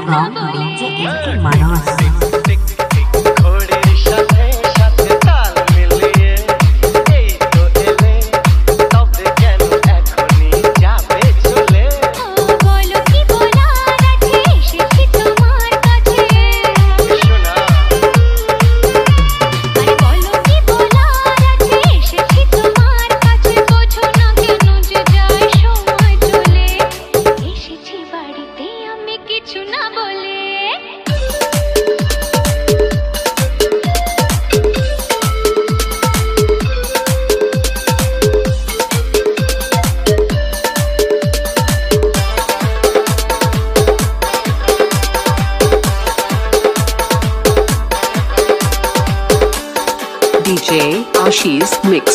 from DJ MK Manos. DJ Ashi's Mix.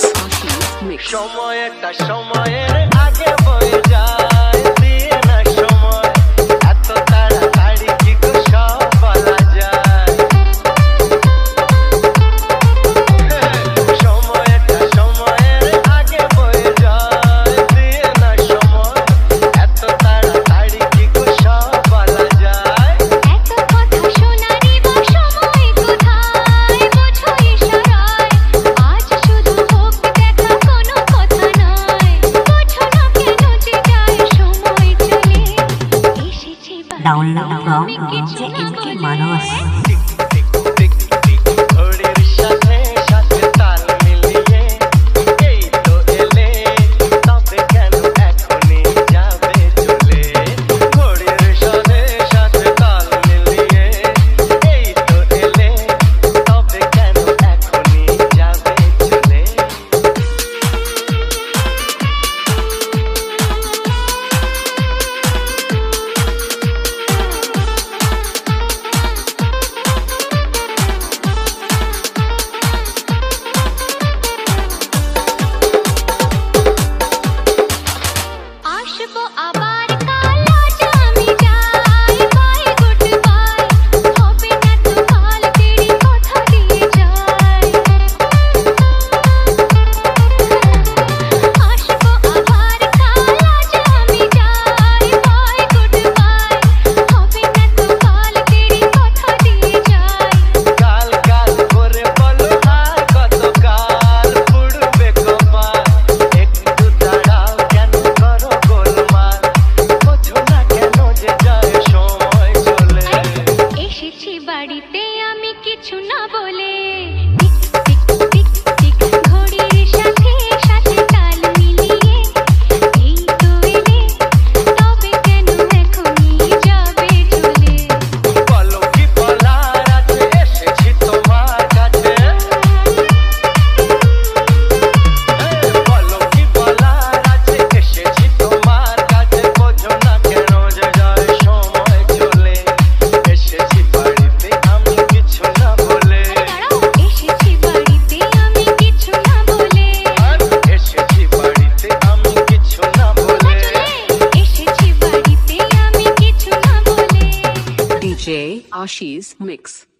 সময়টা সময়ের আগে বয়ে যায় দিয়ে না সময় এত তাড়াতাড়ি কি গো সব বলা যায় সময়টা সময়ের আগে বয়ে যায় দিয়ে না সময় এত তাড়াতাড়ি কি গো সব বলা যায় এত কথা শোনারই বা সময় কোথায় বোঝো ইশারায় আজ শুধু হোক দেখা কোনো কথা নয় বোঝো না কেন যে যায় সময় চলে এসেছি Download from DJ MK Manos. ঘড়ির সাথে সাথে তাল মিলিয়ে এই তো এলে তবে কেন এখনই যাবে চলে ঘড়ির সাথে সাথে তাল মিলিয়ে এই তো এলে তবে কেন এখনই যাবে চলে আসবো আবার কাল আজ আমি যাই বাই গুড বাই হবে না তো কাল তেরি কথা দিয়ে যাই আসবো আবার কাল আজ আমি যাই বাই গুড বাই হবে না তো কাল তেরি কথা দিয়ে যাই কাল কাল করে বলো আর কত কাল পুড়বে কপাল একটু দাঁড়াও কেন করো গোলমাল বোঝো না কেন যে যায় সময় চলে এসেছি বাড়িতে আমি কিছু না বলে টিক টিক টিক টিক ঘড়ির সাথে সাথে তাল মিলিয়ে এই তো এলে তবে কেন এখনই যাবে চলে বলো কি বলার আছে এসেছি তোমার কাছে বলো কি বলার আছে এসেছি তোমার কাছে বোঝো না কেন যে যায় সময় চলে এসেছি বাড়িতে আমি কিছু না বলে দাঁড়াও এসেছি বাড়িতে আমি কিছু না বলে এসেছি বাড়িতে আমি কিছু না বলে এসেছি বাড়িতে আমি কিছু না বলে DJ Ashi's Mix.